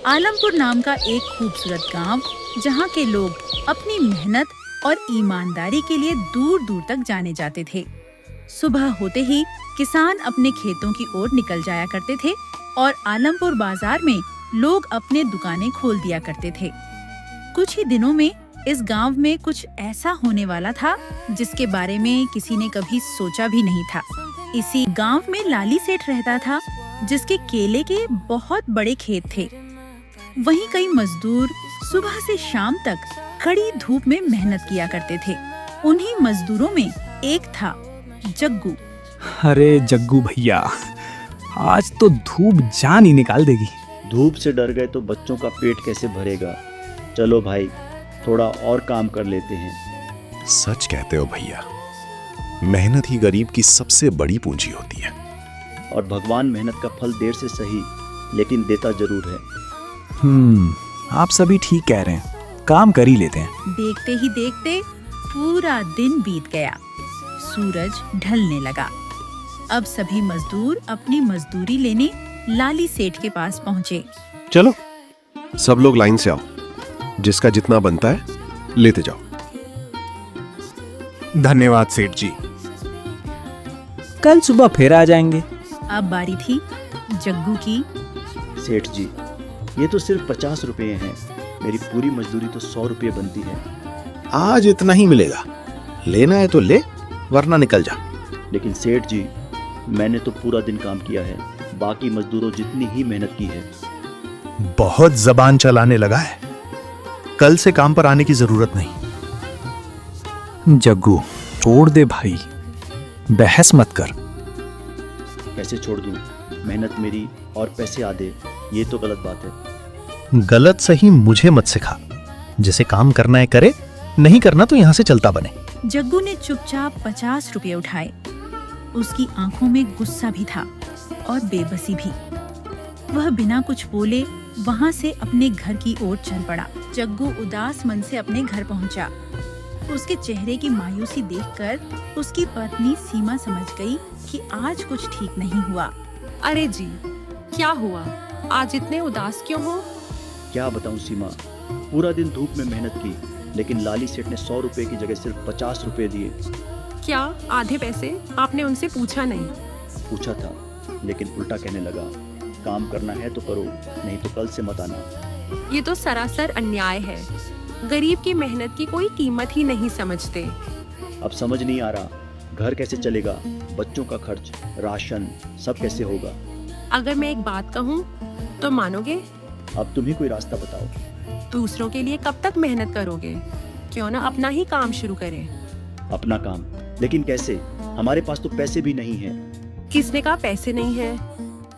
आलमपुर नाम का एक खूबसूरत गांव, जहां के लोग अपनी मेहनत और ईमानदारी के लिए दूर दूर तक जाने जाते थे। सुबह होते ही किसान अपने खेतों की ओर निकल जाया करते थे और आलमपुर बाजार में लोग अपने दुकानें खोल दिया करते थे। कुछ ही दिनों में इस गांव में कुछ ऐसा होने वाला था जिसके बारे में किसी ने कभी सोचा भी नहीं था। इसी गांव में लाली सेठ रहता था, जिसके केले के बहुत बड़े खेत थे। वहीं कई मजदूर सुबह से शाम तक कड़ी धूप में मेहनत किया करते थे। उन्हीं मजदूरों में एक था जग्गू। अरे जग्गू भैया, आज तो धूप जान ही निकाल देगी। धूप से डर गए तो बच्चों का पेट कैसे भरेगा। चलो भाई, थोड़ा और काम कर लेते हैं। सच कहते हो भैया, मेहनत ही गरीब की सबसे बड़ी पूंजी होती है। और भगवान मेहनत का फल देर से सही लेकिन देता जरूर है। आप सभी ठीक कह रहे हैं, काम कर ही लेते हैं। देखते ही देखते पूरा दिन बीत गया। सूरज ढलने लगा। अब सभी मजदूर अपनी मजदूरी लेने लाली सेठ के पास पहुँचे। चलो सब लोग लाइन से आओ, जिसका जितना बनता है लेते जाओ। धन्यवाद सेठ जी, कल सुबह फिर आ जाएंगे। अब बारी थी जग्गू की। सेठ जी, ये तो सिर्फ 50 रुपए हैं। मेरी पूरी मजदूरी तो 100 रुपये बनती है। आज इतना ही मिलेगा, लेना है तो ले, वरना निकल जा। लेकिन सेठ जी, मैंने तो पूरा दिन काम किया है, बाकी मजदूरों जितनी ही मेहनत की है। बहुत जबान चलाने लगा है, कल से काम पर आने की जरूरत नहीं। जग्गू छोड़ दे भाई, बहस मत कर। कैसे छोड़ दूं? मेहनत मेरी और पैसे आधे, ये तो गलत बात है। गलत सही मुझे मत सिखा। जिसे काम करना है करे, नहीं करना तो यहाँ से चलता बने। जग्गू ने चुपचाप 50 रुपये उठाए। उसकी आंखों में गुस्सा भी था और बेबसी भी। वह बिना कुछ बोले वहाँ से अपने घर की ओर चल पड़ा। जग्गू उदास मन से अपने घर पहुँचा। उसके चेहरे की मायूसी देखकर उसकी पत्नी सीमा समझ गई कि आज कुछ ठीक नहीं हुआ। अरे जी, क्या हुआ? आज इतने उदास क्यों हो? क्या बताऊं सीमा, पूरा दिन धूप में मेहनत की, लेकिन लाली सेठ ने 100 रुपए की जगह सिर्फ 50 रुपए दिए। क्या आधे पैसे आपने उनसे पूछा नहीं? पूछा था, लेकिन उल्टा कहने लगा, काम करना है तो करो, नहीं तो कल से मत आना। ये तो सरासर अन्याय है। गरीब की मेहनत की कोई कीमत ही नहीं समझते। अब समझ नहीं आ रहा, घर कैसे चलेगा, बच्चों का खर्च, राशन, सब कैसे होगा। अगर मैं एक बात कहूँ तो मानोगे? अब तुम ही कोई रास्ता बताओ। दूसरों के लिए कब तक मेहनत करोगे? क्यों ना अपना ही काम शुरू करें। अपना काम? लेकिन कैसे? हमारे पास तो पैसे भी नहीं हैं। किसने कहा पैसे नहीं है?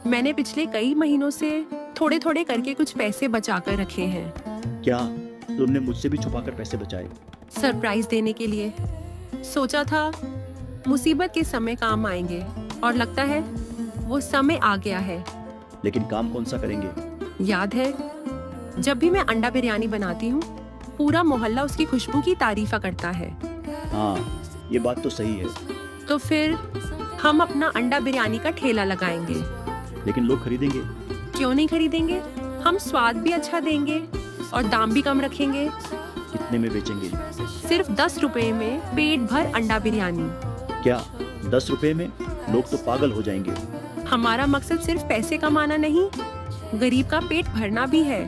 मैंने पिछले कई महीनों से थोड़े थोड़े करके कुछ पैसे बचा कर रखे हैं। क्या तुमने मुझसे भी छुपाकर पैसे बचाए? सरप्राइज देने के लिए। सोचा था मुसीबत के समय काम आएंगे, और लगता है वो समय आ गया है। लेकिन काम कौन सा करेंगे? याद है जब भी मैं अंडा बिरयानी बनाती हूँ, पूरा मोहल्ला उसकी खुशबू की तारीफा करता है। हाँ, ये बात तो सही है। तो फिर हम अपना अंडा बिरयानी का ठेला लगाएंगे। लेकिन लोग खरीदेंगे? क्यों नहीं खरीदेंगे? हम स्वाद भी अच्छा देंगे और दाम भी कम रखेंगे। कितने में बेचेंगे? सिर्फ 10 रुपए में पेट भर अंडा बिरयानी। क्या 10 रुपए में? लोग तो पागल हो जाएंगे। हमारा मकसद सिर्फ पैसे कमाना नहीं, गरीब का पेट भरना भी है।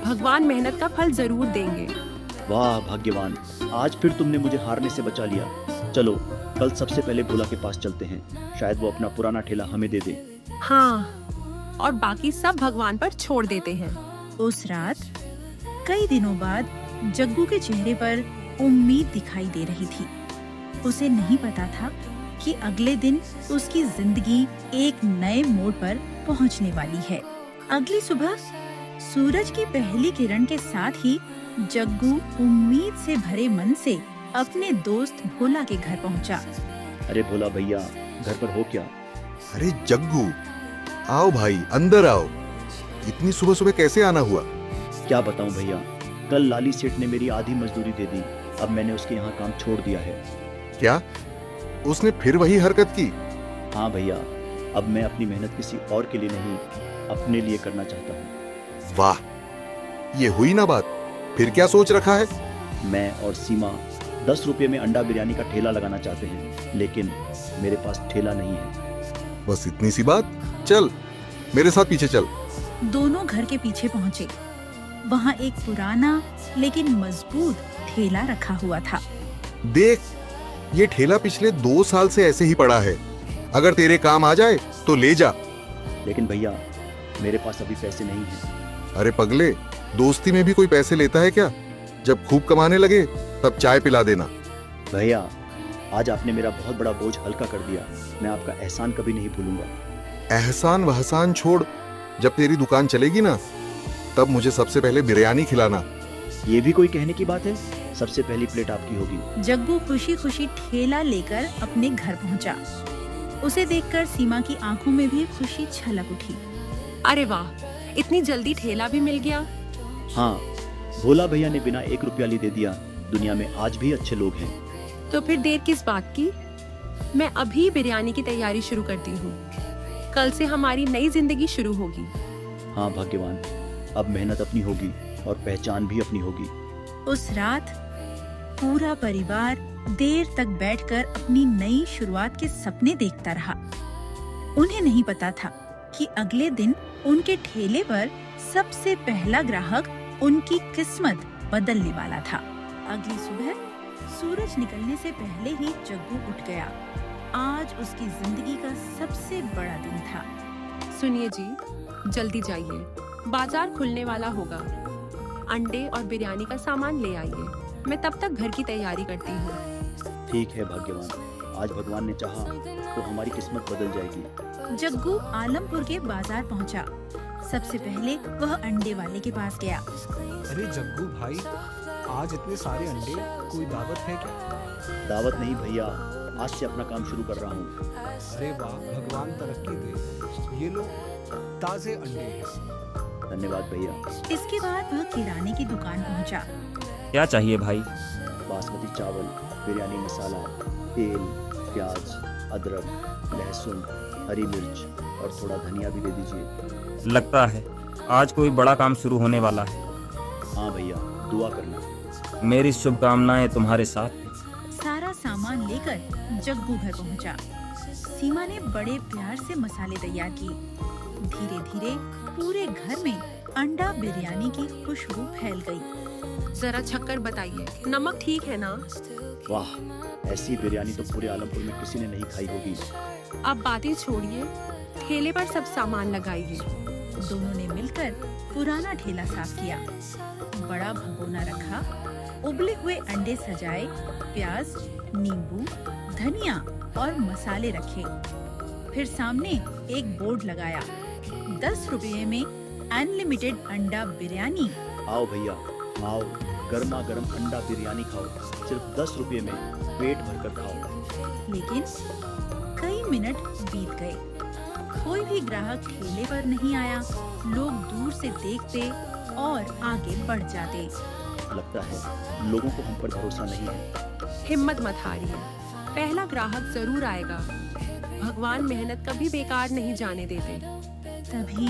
भगवान मेहनत का फल जरूर देंगे। वाह भाग्यवान, आज फिर तुमने मुझे हारने से बचा लिया। चलो कल सबसे पहले भोला के पास चलते हैं, शायद वो अपना पुराना ठेला हमें दे दे। हाँ, और बाकी सब भगवान पर छोड़ देते हैं। उस रात कई दिनों बाद जग्गू के चेहरे पर उम्मीद दिखाई दे रही थी। उसे नहीं पता था कि अगले दिन उसकी जिंदगी एक नए मोड़ पर पहुंचने वाली है। अगली सुबह सूरज की पहली किरण के साथ ही जग्गू उम्मीद से भरे मन से अपने दोस्त भोला के घर पहुंचा। अरे भोला भैया, घर पर हो क्या? अरे जग्गू, आओ भाई, अंदर आओ। इतनी सुबह सुबह कैसे आना हुआ? क्या बताऊं भैया, कल लाली सेठ ने मेरी आधी मजदूरी दे दी। अब मैंने उसके यहाँ काम छोड़ दिया है। क्या उसने फिर वही हरकत की? हाँ भैया, अब मैं अपनी मेहनत किसी और के लिए नहीं, अपने लिए करना चाहता हूँ। वाह, ये हुई ना बात। फिर क्या सोच रखा है? मैं और सीमा 10 रुपये में अंडा बिरयानी का ठेला लगाना चाहते हैं, लेकिन मेरे पास ठेला नहीं है। बस इतनी सी बात। चल मेरे साथ पीछे चल। दोनों घर के पीछे पहुंचे। वहाँ एक पुराना लेकिन मजबूत ठेला रखा हुआ था। देख, ये ठेला पिछले 2 साल से ऐसे ही पड़ा है। अगर तेरे काम आ जाए तो ले जा। लेकिन भैया, मेरे पास अभी पैसे नहीं हैं। अरे पगले, दोस्ती में भी कोई पैसे लेता है क्या? जब खूब कमाने लगे तब चाय पिला देना। भैया, आज आपने मेरा बहुत बड़ा बोझ हल्का कर दिया। मैं आपका एहसान कभी नहीं भूलूंगा। एहसान वहसान छोड़, जब तेरी दुकान चलेगी ना तब मुझे सबसे पहले बिरयानी खिलाना। ये भी कोई कहने की बात है? सबसे पहली प्लेट आपकी होगी। जग्गू खुशी खुशी ठेला लेकर अपने घर पहुंचा। उसे देखकर सीमा की आंखों में भी खुशी छलक उठी। अरे वाह, इतनी जल्दी ठेला भी मिल गया। हाँ, भोला भैया ने बिना 1 रुपया लिए दे दिया। दुनिया में आज भी अच्छे लोग हैं। तो फिर देर किस बात की? मैं अभी बिरयानी की तैयारी शुरू करती हूँ। कल से हमारी नई जिंदगी शुरू होगी। हाँ भाग्यवान, अब मेहनत अपनी होगी और पहचान भी अपनी होगी। उस रात पूरा परिवार देर तक बैठकर अपनी नई शुरुआत के सपने देखता रहा। उन्हें नहीं पता था कि अगले दिन उनके ठेले पर सबसे पहला ग्राहक उनकी किस्मत बदलने वाला था। अगली सुबह सूरज निकलने से पहले ही जग्गू उठ गया। आज उसकी जिंदगी का सबसे बड़ा दिन था। सुनिए जी, जल्दी जाइए, बाजार खुलने वाला होगा। अंडे और बिरयानी का सामान ले आइए। मैं तब तक घर की तैयारी करती हूँ। ठीक है भाग्यवान, आज भगवान ने चाहा तो हमारी किस्मत बदल जाएगी। जग्गू आलमपुर के बाजार पहुंचा। सबसे पहले वह अंडे वाले के पास गया। अरे जग्गू भाई, आज इतने सारे अंडे, कोई दावत है क्या? दावत नहीं भैया, आज से अपना काम शुरू कर रहा हूँ। अरे वाह, भगवान तरक्की दे। ये लो, ताजे अंडे हैं। धन्यवाद भैया। इसके बाद वह किराने की दुकान पहुंचा। क्या चाहिए भाई? बासमती चावल, बिरयानी मसाला, तेल, प्याज, अदरक, लहसुन, हरी मिर्च और थोड़ा धनिया भी दे दीजिए। लगता है आज कोई बड़ा काम शुरू होने वाला है। हाँ भैया, दुआ करना। मेरी शुभकामनाएं तुम्हारे साथ हैं। सारा सामान लेकर जग्गू घर पहुंचा। सीमा ने बड़े प्यार से मसाले तैयार किए। धीरे धीरे पूरे घर में अंडा बिरयानी की खुशबू फैल गई। जरा छक्कर बताइए, नमक ठीक है ना? वाह, ऐसी बिरयानी तो पूरे आलमपुर में किसी ने नहीं खाई होगी। अब बातें छोड़िए, ठेले पर सब सामान लगाइए। दोनों ने मिलकर पुराना ठेला साफ किया। बड़ा भगोना रखा, उबले हुए अंडे सजाए, प्याज, नींबू, धनिया और मसाले रखे। फिर सामने एक बोर्ड लगाया, 10 रुपये में अनलिमिटेड अंडा बिरयानी। आओ भैया, आओ, गर्मा गर्म अंडा बिरयानी खाओ। सिर्फ 10 रुपये में पेट भरकर खाओ। लेकिन कई मिनट बीत गए, कोई भी ग्राहक ठेले पर नहीं आया। लोग दूर से देखते और आगे बढ़ जाते। लगता है लोगों को हम पर भरोसा नहीं है। हिम्मत मत हारिए, पहला ग्राहक जरूर आएगा। भगवान मेहनत कभी बेकार नहीं जाने देते। तभी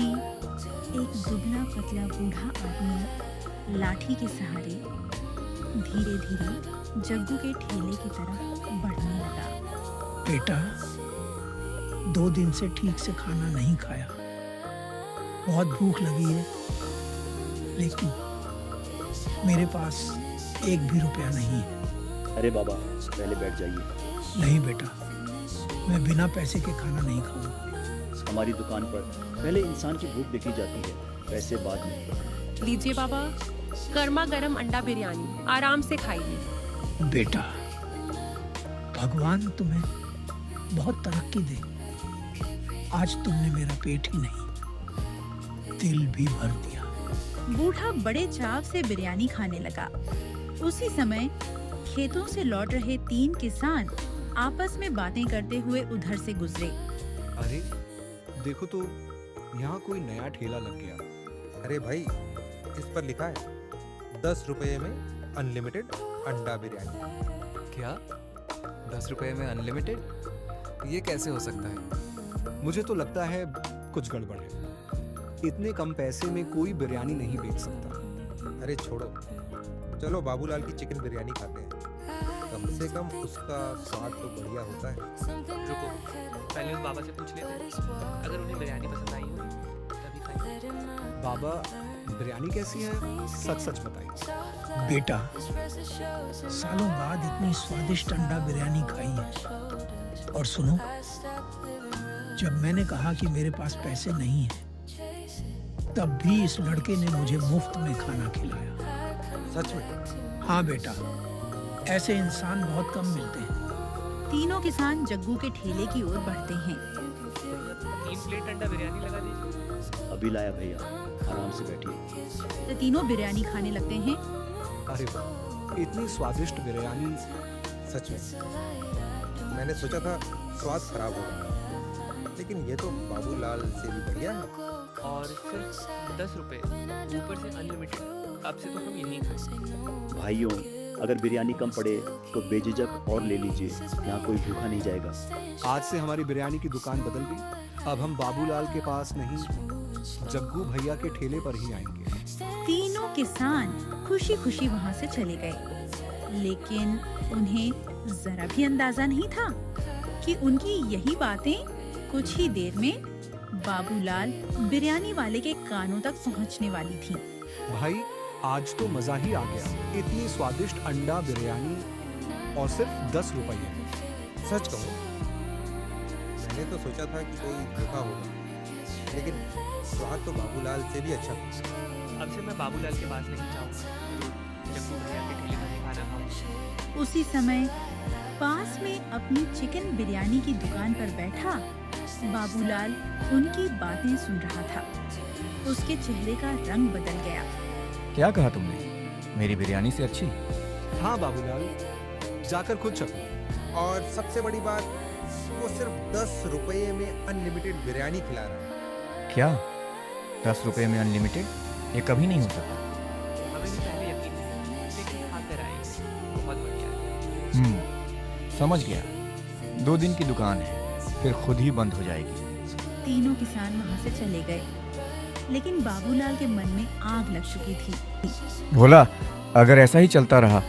एक दुबला पतला बूढ़ा आदमी लाठी के सहारे धीरे धीरे जग्गू के ठेले की तरफ बढ़ने लगा। बेटा, 2 दिन से ठीक से खाना नहीं खाया, बहुत भूख लगी है, लेकिन मेरे पास 1 भी रुपया नहीं है। अरे बाबा, पहले बैठ जाइए। नहीं बेटा, मैं बिना पैसे के खाना नहीं खाऊंगा। हमारी दुकान पर पहले इंसान की भूख देखी जाती है, पैसे बाद में। लीजिए बाबा, गर्मा गर्म अंडा बिरयानी, आराम से खाइए। बेटा, भगवान तुम्हें बहुत तरक्की दे। आज तुमने मेरा पेट ही नहीं, दिल भी भर दिया। बूढ़ा बड़े चाव से बिरयानी खाने लगा। उसी समय खेतों से लौट रहे 3 किसान आपस में बातें करते हुए उधर से गुजरे। अरे देखो तो, यहाँ कोई नया ठेला लग गया। अरे भाई, इस पर लिखा है 10 रुपये में अनलिमिटेड अंडा बिरयानी। क्या 10 रुपये में अनलिमिटेड? ये कैसे हो सकता है? मुझे तो लगता है कुछ गड़बड़ है। इतने कम पैसे में कोई बिरयानी नहीं बेच सकता। अरे छोड़ो, चलो बाबूलाल की चिकन बिरयानी खाते हैं। कम से कम उसका स्वाद तो बढ़िया होता है। रुको, पहले उस बाबा से पूछ लेते हैं, अगर उन्हें बिरयानी पसंद आई हो तभी खाएंगे। बाबा, बिरयानी कैसी है? सच सच बताइए। बेटा, सालों बाद इतनी स्वादिष्ट अंडा बिरयानी खाई है। और सुनो, जब मैंने कहा कि मेरे पास पैसे नहीं हैं, तब भी इस लड़के ने मुझे मुफ्त में खाना खिलाया। सच में? हाँ बेटा, ऐसे इंसान बहुत कम मिलते हैं। तीनों किसान जग्गू के ठेले की ओर बढ़ते हैं। 3 प्लेट अंडा बिरयानी लगा दीजिए। अभी लाया भैया, आराम से बैठिए। तो तीनों बिरयानी खाने लगते हैं। अरे वाह, इतनी स्वादिष्ट बिरयानी। सच में मैंने सोचा था स्वाद खराब होगा, लेकिन ये तो बाबूलाल से भी बढ़िया है। और सिर्फ 10 रुपए, ऊपर से अनलिमिटेड। अब से तो हम यहीं खाएं। भाइयों, अगर बिरयानी कम पड़े तो बेझिझक और ले लीजिए, यहाँ कोई भूखा नहीं जाएगा। आज से हमारी बिरयानी की दुकान बदल गई। अब हम बाबूलाल के पास नहीं, जग्गू भैया के ठेले पर ही आएंगे। तीनों किसान खुशी खुशी वहाँ से चले गए, लेकिन उन्हें जरा भी अंदाजा नहीं था कि उनकी यही बातें कुछ ही देर में बाबूलाल बिरयानी वाले के कानों तक पहुँचने वाली थीं। भाई, आज तो मजा ही आ गया। इतनी स्वादिष्ट अंडा बिरयानी और सिर्फ 10 रुपये में। सच कहूँ, मैंने तो सोचा था कि कोई धोखा होगा, लेकिन स्वाद तो बाबूलाल से भी अच्छा था। अब से मैं बाबूलाल के पास नहीं जाऊंगा, जग्गू भैया के ठेले पर ही खाना खाऊंगा। उसी समय पास में अपनी चिकन बिरयानी की दुकान पर बैठा बाबूलाल उनकी बातें सुन रहा था। उसके चेहरे का रंग बदल गया। क्या कहा तुमने? मेरी बिरयानी से अच्छी? हाँ बाबूलाल, जाकर खुद चखो। और सबसे बड़ी बात, वो सिर्फ 10 रुपये में अनलिमिटेड बिरयानी खिला रहा है। क्या 10 रुपए में अनलिमिटेड? ये कभी नहीं हो सकता। हमें भी पहले यकीन नहीं, लेकिन खाकर आएंगे। बहुत बढ़िया है। समझ गया। 2 दिन की दुकान है, फिर खुद ही बंद हो जाएगी। तीनों किसान वहाँ से चले गए, लेकिन बाबूलाल के मन में आग लग चुकी थी। भोला, अगर ऐसा ही चलता रहा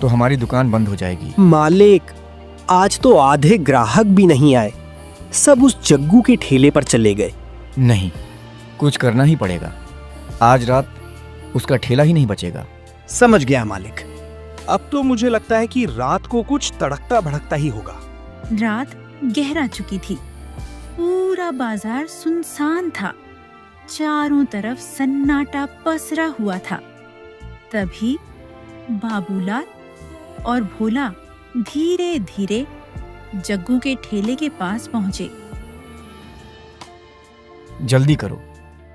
तो हमारी दुकान बंद हो जाएगी। मालिक, आज तो आधे ग्राहक भी नहीं आए, सब उस जग्गू के ठेले पर चले गए। नहीं, कुछ करना ही पड़ेगा। आज रात उसका ठेला ही नहीं बचेगा। समझ गया मालिक। अब तो मुझे लगता है कि रात को कुछ तड़कता भड़कता ही होगा। रात गहरा चुकी थी। पूरा बाजार सुनसान था। चारों तरफ सन्नाटा पसरा हुआ था। तभी बाबूलाल और भोला धीरे धीरे जग्गू के ठेले के पास पहुंचे। जल्दी करो,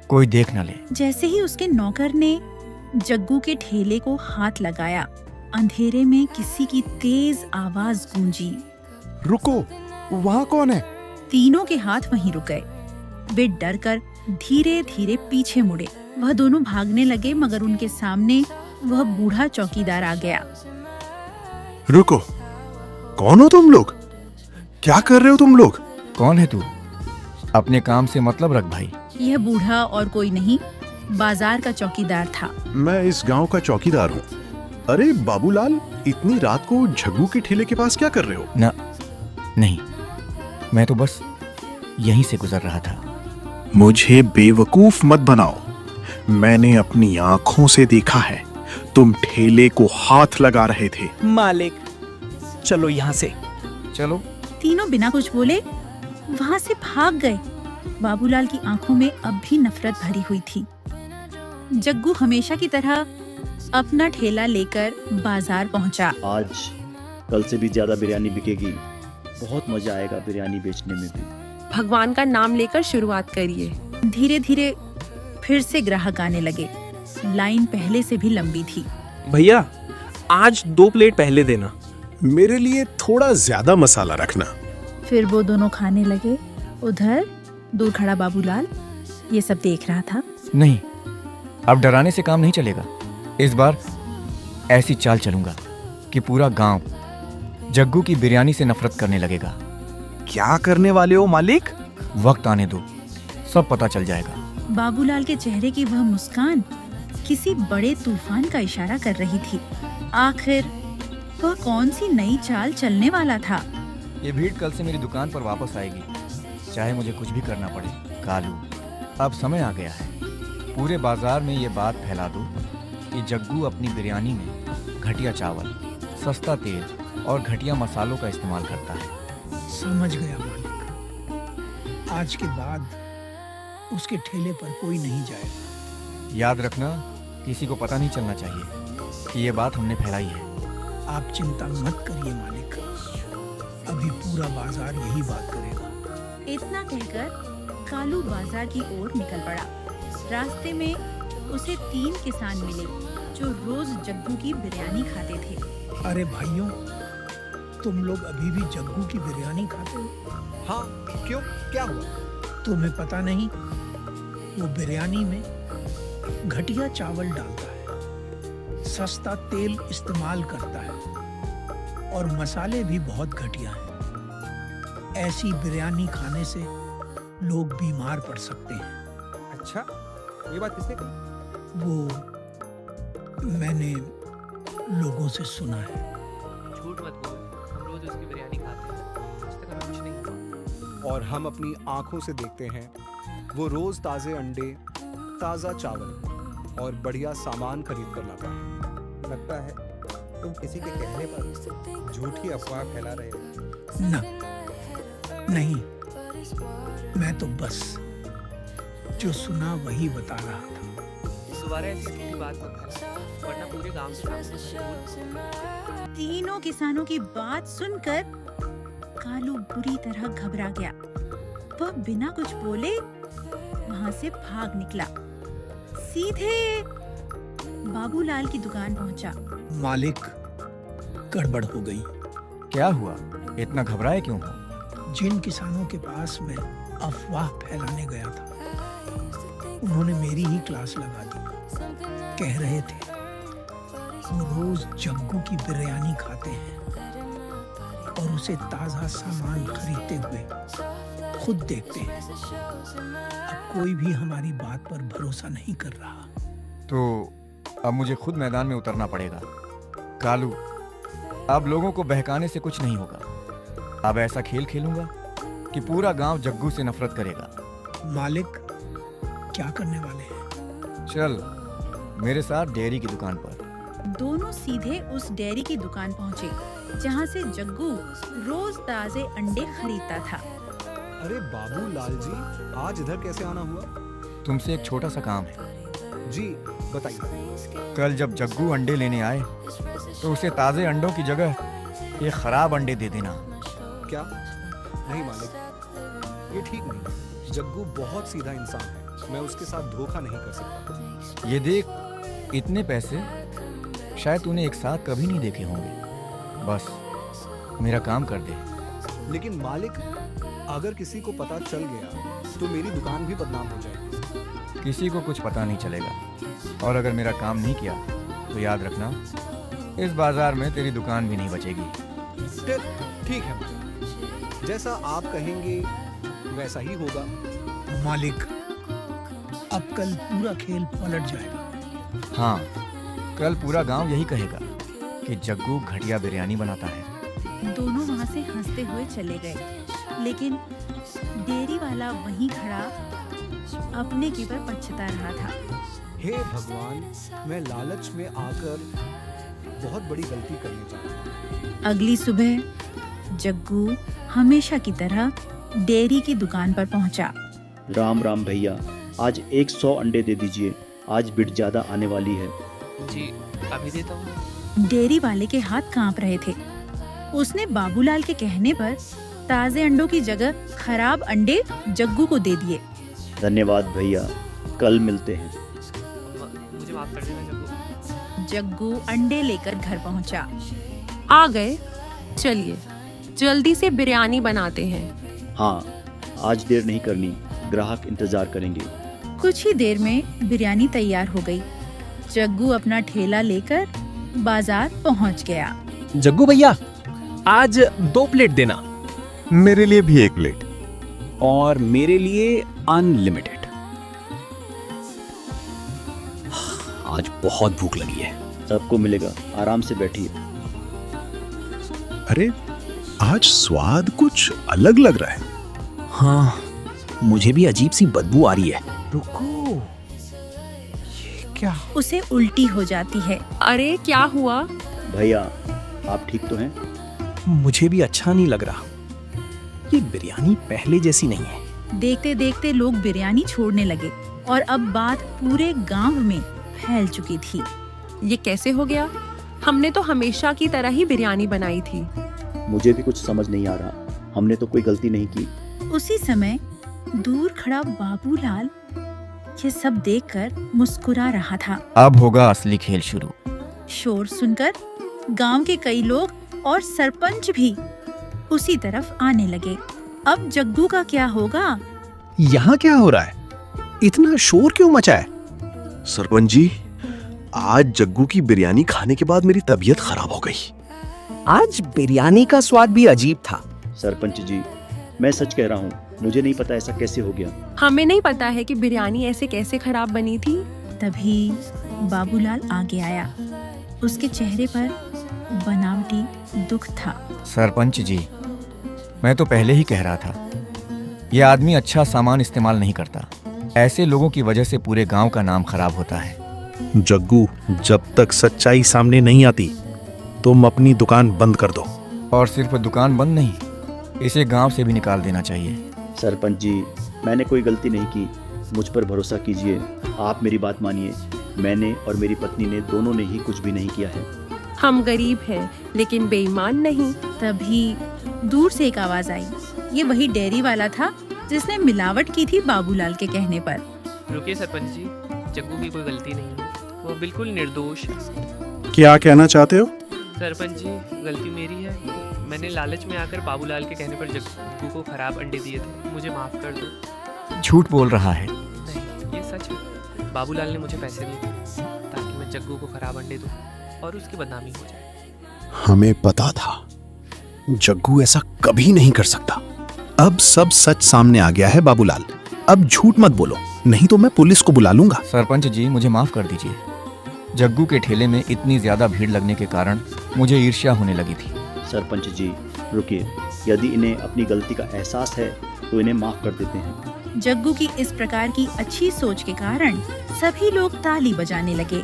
कोई देख न ले। जैसे ही उसके नौकर ने जग्गू के ठेले को हाथ लगाया, अंधेरे में किसी की तेज आवाज गूंजी। रुको, वहाँ कौन है? तीनों के हाथ वहीं रुक गए। वे डरकर धीरे धीरे पीछे मुड़े। वह दोनों भागने लगे, मगर उनके सामने वह बूढ़ा चौकीदार आ गया। रुको, कौन हो तुम लोग? क्या कर रहे हो तुम लोग? कौन है तू? अपने काम से मतलब रख भाई। यह बूढ़ा और कोई नहीं, बाजार का चौकीदार था। मैं इस गांव का चौकीदार हूँ। अरे बाबूलाल, इतनी रात को जग्गू के ठेले के पास क्या कर रहे हो? ना, नहीं, मैं तो बस यहीं से गुजर रहा था। मुझे बेवकूफ मत बनाओ। मैंने अपनी आंखों से देखा है, तुम ठेले को हाथ लगा रहे थे। मालिक, चलो यहाँ से। चलो। तीनों बिना कुछ बोले वहाँ से भाग गए। बाबूलाल की आंखों में अब भी नफरत भरी हुई थी। जग्गू हमेशा की तरह अपना ठेला लेकर बाजार पहुंचा। आज कल से भी ज्यादा बिरयानी बिकेगी। बहुत मजा आएगा बिरयानी बेचने में भी। भगवान का नाम लेकर शुरुआत करिए। धीरे धीरे फिर से ग्राहक आने लगे। लाइन पहले से भी लंबी थी। भैया, आज 2 प्लेट पहले देना। मेरे लिए थोड़ा ज्यादा मसाला रखना। फिर वो दोनों खाने लगे। उधर दूर खड़ा बाबूलाल ये सब देख रहा था। नहीं, अब डराने से काम नहीं चलेगा। इस बार ऐसी चाल चलूंगा कि पूरा गांव जग्गू की बिरयानी से नफरत करने लगेगा। क्या करने वाले हो मालिक? वक्त आने दो, सब पता चल जाएगा। बाबूलाल के चेहरे की वह मुस्कान किसी बड़े तूफान का इशारा कर रही थी। आखिर वह कौन सी नई चाल चलने वाला था? ये भीड़ कल से मेरी दुकान पर वापस आएगी, चाहे मुझे कुछ भी करना पड़े। कालू, अब समय आ गया है, पूरे बाजार में ये बात फैला दो कि जग्गू अपनी बिरयानी में घटिया चावल, सस्ता तेल और घटिया मसालों का इस्तेमाल करता है। समझ गया मालिक, आज के बाद उसके ठेले पर कोई नहीं जाएगा। याद रखना, किसी को पता नहीं चलना चाहिए कि ये बात हमने फैलाई है। आप चिंता मत करिए मालिक, अभी पूरा बाजार यही बात करेगा। इतना कहकर कालू बाजार की ओर निकल पड़ा। रास्ते में उसे 3 किसान मिले जो रोज जग्गू की बिरयानी खाते थे। अरे भाइयों, तुम लोग अभी भी जग्गू की बिरयानी खाते हो? हाँ, क्यों, क्या हुआ? तुम्हें पता नहीं, वो बिरयानी में घटिया चावल डालता है, सस्ता तेल इस्तेमाल करता है और मसाले भी बहुत घटिया हैं। ऐसी बिरयानी खाने से लोग बीमार पड़ सकते हैं। अच्छा, ये बात किसने कही? वो मैंने लोगों से सुना है। झूठ मत बोल, हम रोज उसकी बिरयानी खाते हैं, आज तक हमें कुछ नहीं हुआ। और हम अपनी आंखों से देखते हैं, वो रोज ताजे अंडे, ताजा चावल और बढ़िया सामान खरीद कर लाता है। लगता है तुम किसी के कहने पर झूठी अफवाह फैला रहे हो। ना, नहीं, मैं तो बस जो सुना वही बता रहा था। दोबारा ऐसी झूठी बात मत फैला, वरना पूरे गांव के सामने। तीनों किसानों की बात सुनकर कालू बुरी तरह घबरा गया। वह बिना कुछ बोले वहां से भाग निकला, सीधे बाबूलाल की दुकान पहुंचा। मालिक, गड़बड़ हो गई। क्या हुआ? इतना घबराए क्यों हो? जिन किसानों के पास मैं अफवाह फैलाने गया था, उन्होंने मेरी ही क्लास लगा दी। कह रहे थे वो रोज जग्गू की बिरयानी खाते हैं और उसे ताजा सामान खरीदते हुए खुद देखते हैं। अब कोई भी हमारी बात पर भरोसा नहीं कर रहा। तो अब मुझे खुद मैदान में उतरना पड़ेगा। कालू, अब लोगों को बहकाने से कुछ नहीं होगा। अब ऐसा खेल खेलूंगा कि पूरा गांव जग्गू से नफरत करेगा। मालिक, क्या करने वाले हैं? चल मेरे साथ डेयरी की दुकान पर। दोनों सीधे उस डेयरी की दुकान पहुंचे जहां से जग्गू रोज ताजे अंडे खरीदता था। अरे बाबूलाल जी, आज इधर कैसे आना हुआ? तुमसे एक छोटा सा काम है। जी बताइए। कल जब जग्गू अंडे लेने आए तो उसे ताजे अंडों की जगह ये खराब अंडे दे देना। क्या? नहीं मालिक, ये ठीक नहीं। जग्गू बहुत सीधा इंसान है, मैं उसके साथ धोखा नहीं कर सकता। ये देख, इतने पैसे शायद तूने एक साथ कभी नहीं देखे होंगे। बस मेरा काम कर दे। लेकिन मालिक, अगर किसी को पता चल गया तो मेरी दुकान भी बदनाम हो जाएगी। किसी को कुछ पता नहीं चलेगा, और अगर मेरा काम नहीं किया तो याद रखना, इस बाजार में तेरी दुकान भी नहीं बचेगी। ठीक है, जैसा आप कहेंगे वैसा ही होगा। मालिक, अब कल पूरा खेल पलट जाएगा। हाँ, कल पूरा गांव यही कहेगा कि जग्गू घटिया बिरयानी बनाता है। दोनों वहां से हंसते हुए चले गए, लेकिन डेयरी वाला वहीं खड़ा अपने की पर पछता रहा था। हे भगवान, मैं लालच में आकर बहुत बड़ी गलती करने जा रहा हूं। अगली सुबह जग्गू हमेशा की तरह डेयरी की दुकान पर पहुंचा। राम राम भैया, आज 100 अंडे दे दीजिए, आज बिट ज्यादा आने वाली है। जी, अभी देता हूँ। डेयरी वाले के हाथ कांप रहे थे। उसने बाबूलाल के कहने पर ताजे अंडों की जगह खराब अंडे जग्गू को दे दिए। धन्यवाद भैया, कल मिलते हैं। मुझे माफ कर देना जग्गू। जग्गू अंडे लेकर घर पहुंचा। आ गए, चलिए जल्दी से बिरयानी बनाते हैं। हाँ, आज देर नहीं करनी, ग्राहक इंतजार करेंगे। कुछ ही देर में बिरयानी तैयार हो गई। जग्गू अपना ठेला लेकर बाजार पहुंच गया। जग्गू भैया, आज 2 प्लेट देना। मेरे लिए भी 1 प्लेट। और मेरे लिए अनलिमिटेड। आज बहुत भूख लगी है। सबको मिलेगा, आराम से बैठिए। अरे आज स्वाद कुछ अलग लग रहा है। हाँ, मुझे भी अजीब सी बदबू आ रही है। रुको, ये क्या? उसे उल्टी हो जाती है। अरे क्या हुआ? भैया, आप ठीक तो हैं? मुझे भी अच्छा नहीं लग रहा। ये बिरयानी पहले जैसी नहीं है। देखते देखते लोग बिरयानी छोड़ने लगे और अब बात पूरे गांव में फैल चुकी थी। ये कैसे हो गया? हमने तो हमेशा की तरह ही बिरयानी बनाई थी। मुझे भी कुछ समझ नहीं आ रहा। हमने तो कोई गलती नहीं की। उसी समय दूर खड़ा बाबूलाल ये सब देखकर मुस्कुरा रहा था। अब होगा असली खेल शुरू। शोर सुनकर गांव के कई लोग और सरपंच भी उसी तरफ आने लगे। अब जग्गू का क्या होगा? यहाँ क्या हो रहा है? इतना शोर क्यों मचा है? सरपंच जी, आज जग्गू की बिरयानी खाने के बाद मेरी तबीयत खराब हो गई। आज बिरयानी का स्वाद भी अजीब था। सरपंच जी, मैं सच कह रहा हूँ, मुझे नहीं पता ऐसा कैसे हो गया। हमें नहीं पता है कि बिरयानी ऐसे कैसे खराब बनी थी। तभी बाबूलाल आगे आया। उसके चेहरे पर बनावटी दुख था। सरपंच जी, मैं तो पहले ही कह रहा था, यह आदमी अच्छा सामान इस्तेमाल नहीं करता। ऐसे लोगों की वजह से पूरे गांव का नाम खराब होता है। जग्गू, जब तक सच्चाई सामने नहीं आती तुम अपनी दुकान बंद कर दो। और सिर्फ दुकान बंद नहीं, इसे गांव से भी निकाल देना चाहिए। सरपंच जी, मैंने कोई गलती नहीं की। मुझ पर भरोसा कीजिए। आप मेरी बात मानिए। मैंने और मेरी पत्नी ने दोनों ने ही कुछ भी नहीं किया है। हम गरीब हैं, लेकिन बेईमान नहीं। तभी दूर से एक आवाज आई। ये वही डेयरी वाला था जिसने मिलावट की थी बाबूलाल के कहने पर। रुकिए सरपंच जी, जग्गू की कोई गलती नहीं है, वो बिल्कुल निर्दोष है। क्या कहना चाहते हो? सरपंच जी, गलती मेरी है। मैंने लालच में आकर बाबूलाल के कहने पर जग्गू को खराब अंडे दिए थे। मुझे माफ कर दो। झूठ बोल रहा है। नहीं, ये सच है। बाबूलाल ने मुझे पैसे दिए थे ताकि मैं जग्गू को खराब अंडे दूं और उसकी बदनामी हो जाए। हमें पता था जग्गू ऐसा कभी नहीं कर सकता। अब सब सच सामने आ गया है बाबूलाल। अब झूठ मत बोलो, नहीं तो मैं पुलिस को बुला लूंगा। सरपंच जी, मुझे माफ कर दीजिए। जग्गू के ठेले में इतनी ज्यादा भीड़ लगने के कारण मुझे ईर्ष्या होने लगी थी। सरपंच जी, रुकिए। यदि इन्हें अपनी गलती का एहसास है तो इन्हें माफ कर देते हैं। जग्गू की इस प्रकार की अच्छी सोच के कारण सभी लोग ताली बजाने लगे।